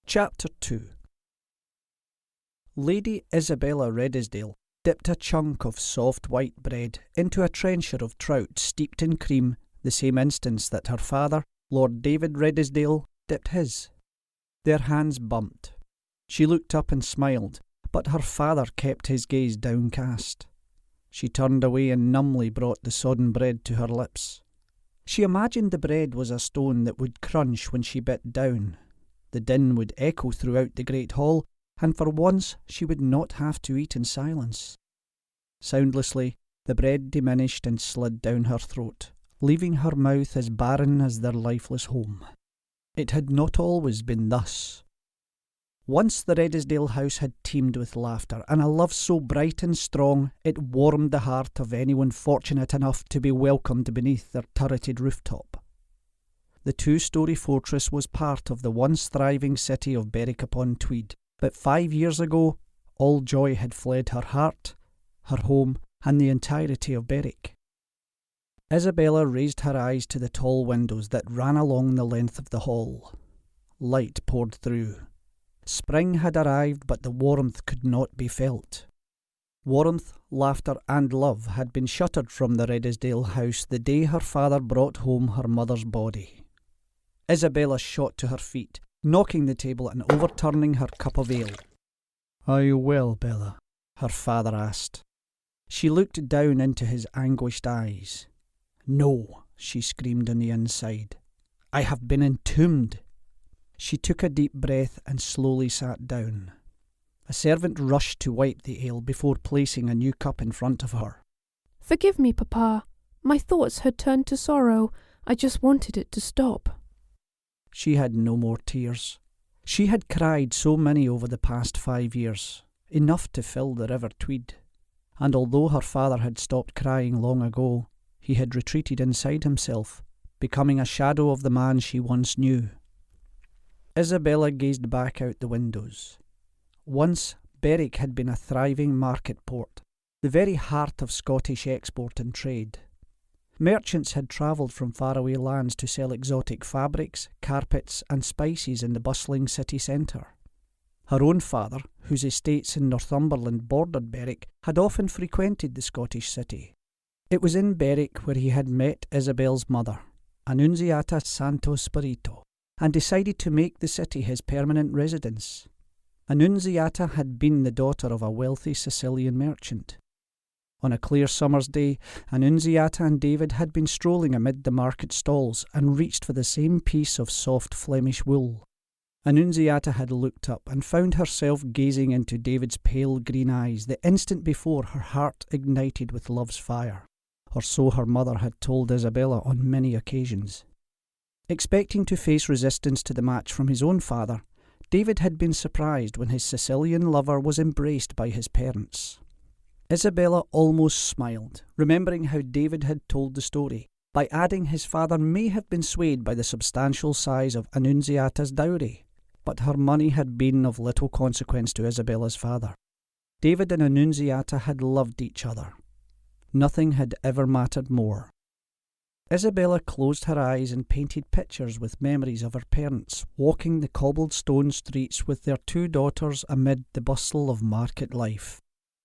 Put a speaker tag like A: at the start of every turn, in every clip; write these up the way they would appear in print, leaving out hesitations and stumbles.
A: Chapter 2. Lady Isabella Redesdale dipped a chunk of soft white bread into a trencher of trout steeped in cream, the same instance that her father, Lord David Redesdale, dipped his. Their hands bumped. She looked up and smiled, but her father kept his gaze downcast. She turned away and numbly brought the sodden bread to her lips. She imagined the bread was a stone that would crunch when she bit down. The din would echo throughout the great hall, and for once she would not have to eat in silence. Soundlessly, the bread diminished and slid down her throat, leaving her mouth as barren as their lifeless home. It had not always been thus. Once the Redesdale house had teemed with laughter, and a love so bright and strong it warmed the heart of anyone fortunate enough to be welcomed beneath their turreted rooftop. The two-storey fortress was part of the once thriving city of Berwick upon Tweed, but 5 years ago all joy had fled her heart, her home, and the entirety of Berwick. Isabella raised her eyes to the tall windows that ran along the length of the hall. Light poured through. Spring had arrived, but the warmth could not be felt. Warmth, laughter, and love had been shuttered from the Redesdale house the day her father brought home her mother's body. Isabella shot to her feet, knocking the table and overturning her cup of ale. "Are you well, Bella?" her father asked. She looked down into his anguished eyes. "No," she screamed on the inside. "I have been entombed." She took a deep breath and slowly sat down. A servant rushed to wipe the ale before placing a new cup in front of her.
B: "Forgive me, Papa. My thoughts had turned to sorrow. I just wanted it to stop."
A: She had no more tears. She had cried so many over the past 5 years, enough to fill the river Tweed. And although her father had stopped crying long ago, he had retreated inside himself, becoming a shadow of the man she once knew. Isabella gazed back out the windows. Once Berwick had been a thriving market port, the very heart of Scottish export and trade. Merchants had travelled from faraway lands to sell exotic fabrics, carpets, and spices in the bustling city centre. Her own father, whose estates in Northumberland bordered Berwick, had often frequented the Scottish city. It was in Berwick where he had met Isabel's mother, Annunziata Santo Spirito, and decided to make the city his permanent residence. Annunziata had been the daughter of a wealthy Sicilian merchant. On a clear summer's day, Annunziata and David had been strolling amid the market stalls and reached for the same piece of soft Flemish wool. Annunziata had looked up and found herself gazing into David's pale green eyes the instant before her heart ignited with love's fire, or so her mother had told Isabella on many occasions. Expecting to face resistance to the match from his own father, David had been surprised when his Sicilian lover was embraced by his parents. Isabella almost smiled, remembering how David had told the story, by adding his father may have been swayed by the substantial size of Annunziata's dowry, but her money had been of little consequence to Isabella's father. David and Annunziata had loved each other. Nothing had ever mattered more. Isabella closed her eyes and painted pictures with memories of her parents walking the cobblestone streets with their 2 daughters amid the bustle of market life.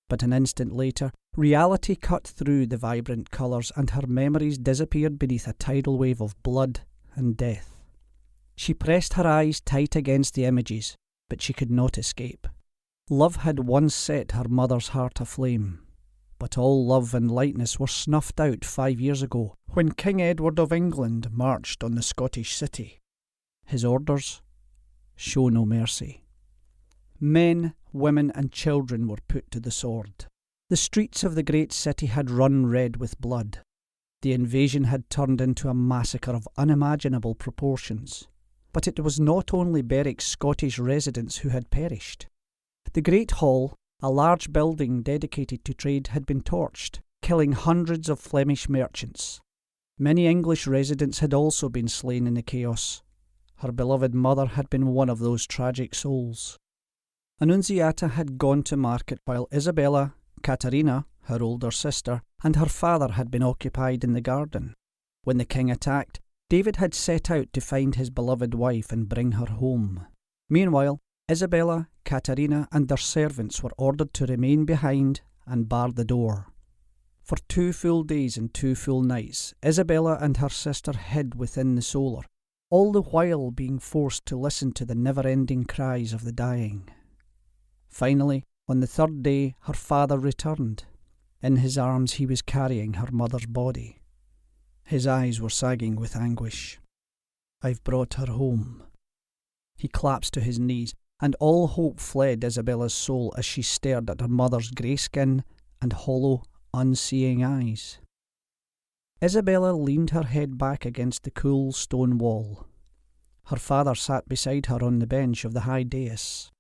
A: But an instant later, reality cut through the vibrant colours and her memories disappeared beneath a tidal wave of blood and death. She pressed her eyes tight against the images, but she could not escape. Love had once set her mother's heart aflame, but all love and lightness were snuffed out 5 years ago, when King Edward of England marched on the Scottish city. His orders: show no mercy. Men, women, and children were put to the sword. The streets of the great city had run red with blood. The invasion had turned into a massacre of unimaginable proportions. But it was not only Berwick's Scottish residents who had perished. The Great Hall, a large building dedicated to trade, had been torched, killing hundreds of Flemish merchants. Many English residents had also been slain in the chaos. Her beloved mother had been one of those tragic souls. Annunziata had gone to market while Isabella, Katarina, her older sister, and her father had been occupied in the garden. When the king attacked, David had set out to find his beloved wife and bring her home. Meanwhile, Isabella, Katarina and their servants were ordered to remain behind and bar the door. For 2 full days and 2 full nights, Isabella and her sister hid within the solar, all the while being forced to listen to the never-ending cries of the dying. Finally, on the 3rd day, her father returned. In his arms he was carrying her mother's body. His eyes were sagging with anguish. "I've brought her home." He collapsed to his knees, and all hope fled Isabella's soul as she stared at her mother's grey skin and hollow, unseeing eyes. Isabella leaned her head back against the cool stone wall. Her father sat beside her on the bench of the high dais.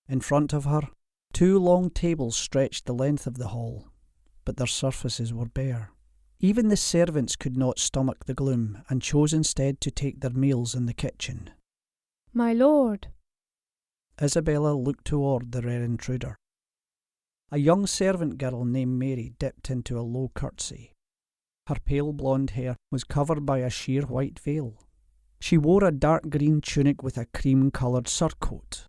A: In front of her, 2 long tables stretched the length of the hall, but their surfaces were bare. Even the servants could not stomach the gloom, and chose instead to take their meals in the kitchen.
B: "My lord."
A: Isabella looked toward the rare intruder. A young servant girl named Mary dipped into a low curtsy. Her pale blonde hair was covered by a sheer white veil. She wore a dark green tunic with a cream-coloured surcoat.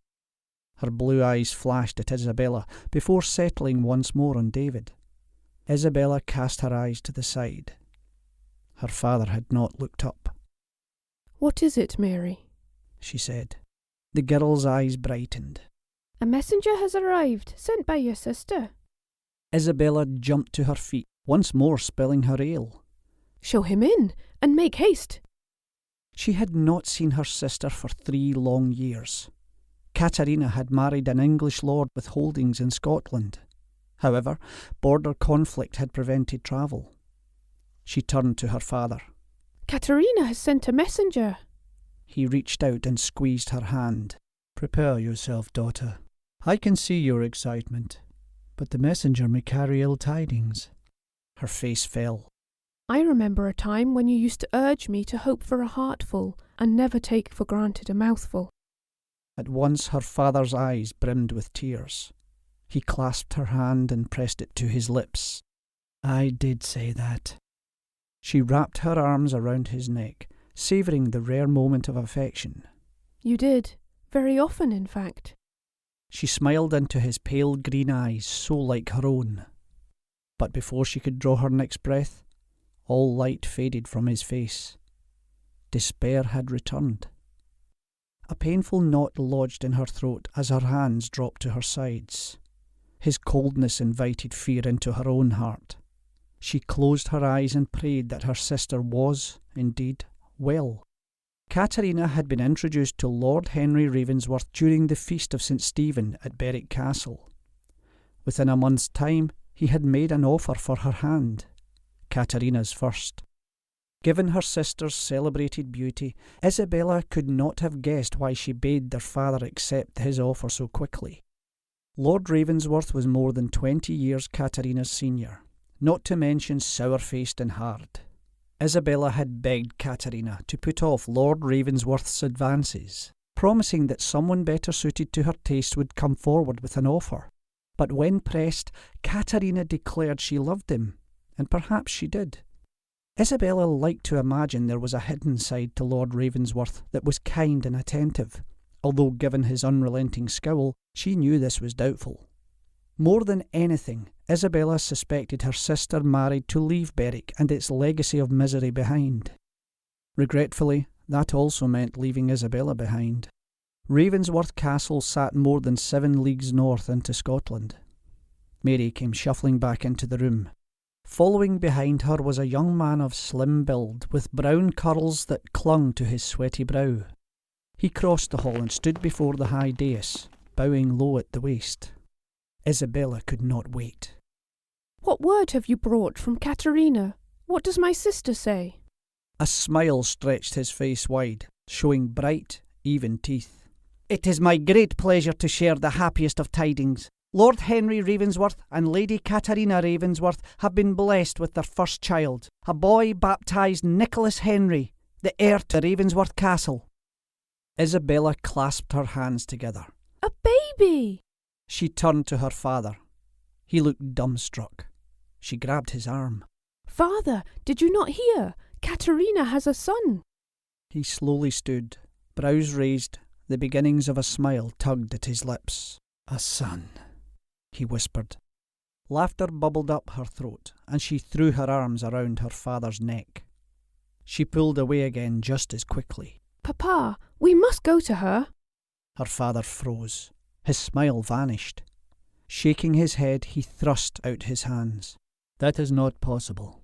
A: Her blue eyes flashed at Isabella before settling once more on David. Isabella cast her eyes to the side. Her father had not looked up.
B: "What is it, Mary?"
A: she said. The girl's eyes brightened.
B: "A messenger has arrived, sent by your sister."
A: Isabella jumped to her feet, once more spilling her ale.
B: "Show him in, and make haste."
A: She had not seen her sister for 3 long years. Katarina had married an English lord with holdings in Scotland. However, border conflict had prevented travel. She turned to her father.
B: "Katarina has sent a messenger."
A: He reached out and squeezed her hand. "Prepare yourself, daughter. I can see your excitement, but the messenger may carry ill tidings." Her face fell.
B: "I remember a time when you used to urge me to hope for a heartful and never take for granted a mouthful."
A: At once her father's eyes brimmed with tears. He clasped her hand and pressed it to his lips. "I did say that." She wrapped her arms around his neck, savouring the rare moment of affection.
B: "You did. Very often, in fact."
A: She smiled into his pale green eyes, so like her own. But before she could draw her next breath, all light faded from his face. Despair had returned. A painful knot lodged in her throat as her hands dropped to her sides. His coldness invited fear into her own heart. She closed her eyes and prayed that her sister was, indeed, well. Katarina had been introduced to Lord Henry Ravensworth during the feast of St. Stephen at Berwick Castle. Within a month's time, he had made an offer for her hand, Katarina's first. Given her sister's celebrated beauty, Isabella could not have guessed why she bade their father accept his offer so quickly. Lord Ravensworth was more than 20 years Katarina's senior, not to mention sour-faced and hard. Isabella had begged Katarina to put off Lord Ravensworth's advances, promising that someone better suited to her taste would come forward with an offer. But when pressed, Katarina declared she loved him, and perhaps she did. Isabella liked to imagine there was a hidden side to Lord Ravensworth that was kind and attentive, although given his unrelenting scowl, she knew this was doubtful. More than anything, Isabella suspected her sister married to leave Berwick and its legacy of misery behind. Regretfully, that also meant leaving Isabella behind. Ravensworth Castle sat more than 7 leagues north into Scotland. Mary came shuffling back into the room. Following behind her was a young man of slim build, with brown curls that clung to his sweaty brow. He crossed the hall and stood before the high dais, bowing low at the waist. Isabella could not wait.
B: "What word have you brought from Katarina? What does my sister say?"
A: A smile stretched his face wide, showing bright, even teeth. "It is my great pleasure to share the happiest of tidings. Lord Henry Ravensworth and Lady Katarina Ravensworth have been blessed with their first child, a boy baptised Nicholas Henry, the heir to Ravensworth Castle." Isabella clasped her hands together.
B: "A baby!"
A: She turned to her father. He looked dumbstruck. She grabbed his arm.
B: "Father, did you not hear? Katarina has a son."
A: He slowly stood, brows raised, The beginnings of a smile tugged at his lips. "A son," he whispered. Laughter bubbled up her throat, and she threw her arms around her father's neck. She pulled away again just as quickly.
B: "Papa, we must go to her."
A: Her father froze. His smile vanished. Shaking his head, he thrust out his hands. "That is not possible."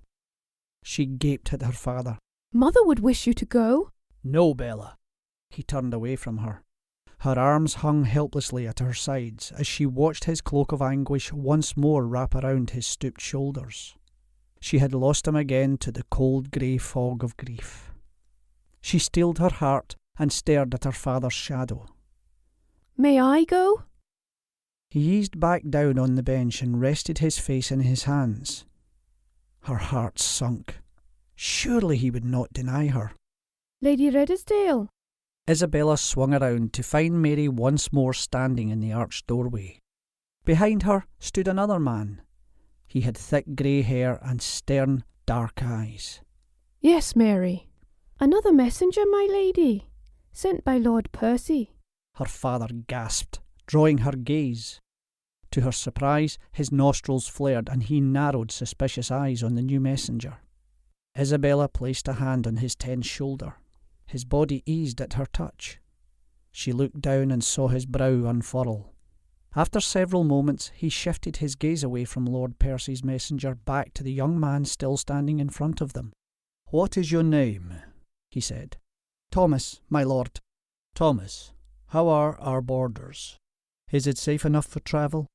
A: She gaped at her father.
B: "Mother would wish you to go."
A: "No, Bella." He turned away from her. Her arms hung helplessly at her sides as she watched his cloak of anguish once more wrap around his stooped shoulders. She had lost him again to the cold grey fog of grief. She steeled her heart and stared at her father's shadow.
B: "May I go?"
A: He eased back down on the bench and rested his face in his hands. Her heart sunk. Surely he would not deny her.
B: "Lady Redesdale."
A: Isabella swung around to find Mary once more standing in the arched doorway. Behind her stood another man. He had thick grey hair and stern, dark eyes.
B: "Yes, Mary. Another messenger, my lady, sent by Lord Percy."
A: Her father gasped, drawing her gaze. To her surprise, his nostrils flared and he narrowed suspicious eyes on the new messenger. Isabella placed a hand on his tense shoulder. His body eased at her touch. She looked down and saw his brow unfurl. After several moments, he shifted his gaze away from Lord Percy's messenger back to the young man still standing in front of them. "What is your name?" he said. "Thomas, my lord." "Thomas, how are our borders? Is it safe enough for travel?"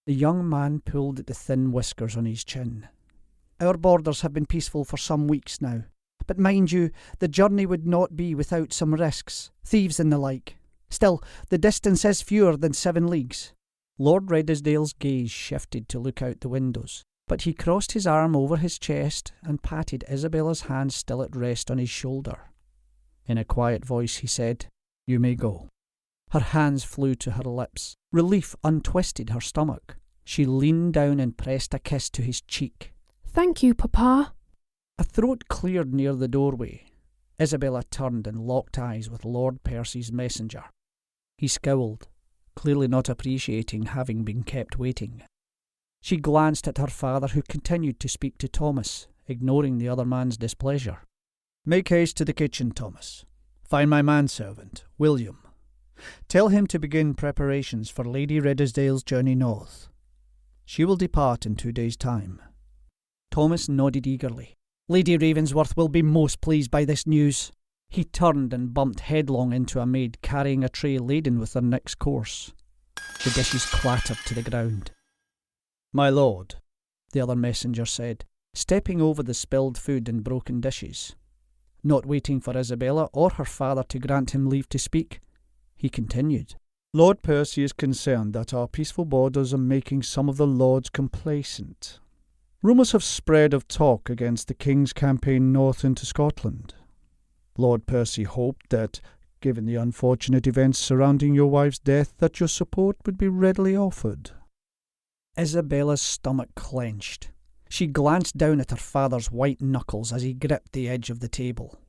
A: The young man pulled at the thin whiskers on his chin. "Our borders have been peaceful for some weeks now. But mind you, the journey would not be without some risks, thieves and the like. Still, the distance is fewer than 7 leagues. Lord Redesdale's gaze shifted to look out the windows, but he crossed his arm over his chest and patted Isabella's hand still at rest on his shoulder. In a quiet voice he said, "You may go." Her hands flew to her lips. Relief untwisted her stomach. She leaned down and pressed a kiss to his cheek.
B: "Thank you, Papa."
A: A throat cleared near the doorway. Isabella turned and locked eyes with Lord Percy's messenger. He scowled, clearly not appreciating having been kept waiting. She glanced at her father, who continued to speak to Thomas, ignoring the other man's displeasure. "Make haste to the kitchen, Thomas. Find my manservant, William. Tell him to begin preparations for Lady Redesdale's journey north. She will depart in 2 days' time." Thomas nodded eagerly. "Lady Ravensworth will be most pleased by this news." He turned and bumped headlong into a maid carrying a tray laden with their next course. The dishes clattered to the ground. "My lord," the other messenger said, stepping over the spilled food and broken dishes. Not waiting for Isabella or her father to grant him leave to speak, he continued. "Lord Percy is concerned that our peaceful borders are making some of the lords complacent. Rumours have spread of talk against the king's campaign north into Scotland. Lord Percy hoped that, given the unfortunate events surrounding your wife's death, that your support would be readily offered." Isabella's stomach clenched. She glanced down at her father's white knuckles as he gripped the edge of the table.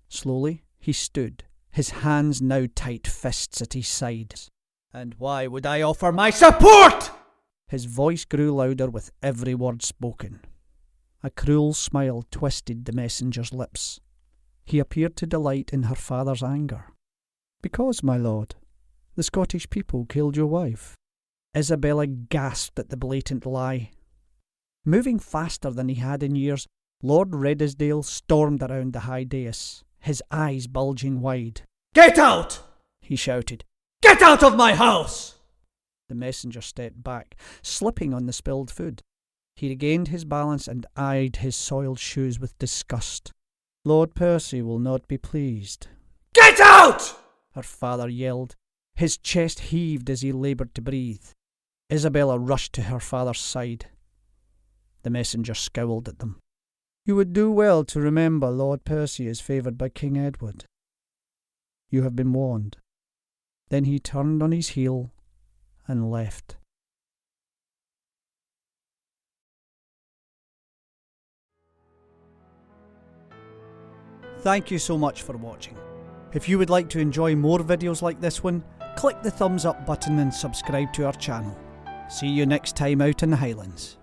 A: Slowly he stood, his hands now tight fists at his sides. "And why would I offer my support?" His voice grew louder with every word spoken. A cruel smile twisted the messenger's lips. He appeared to delight in her father's anger. "Because, my lord, the Scottish people killed your wife." Isabella gasped at the blatant lie. Moving faster than he had in years, Lord Redesdale stormed around the high dais, his eyes bulging wide. "Get out!" he shouted. "Get out of my house!" The messenger stepped back, slipping on the spilled food. He regained his balance and eyed his soiled shoes with disgust. "Lord Percy will not be pleased." "Get out!" her father yelled. His chest heaved as he laboured to breathe. Isabella rushed to her father's side. The messenger scowled at them. "You would do well to remember Lord Percy is favoured by King Edward. You have been warned." Then he turned on his heel and left. Thank you so much for watching. If you would like to enjoy more videos like this one, click the thumbs up button and subscribe to our channel. See you next time out in the Highlands.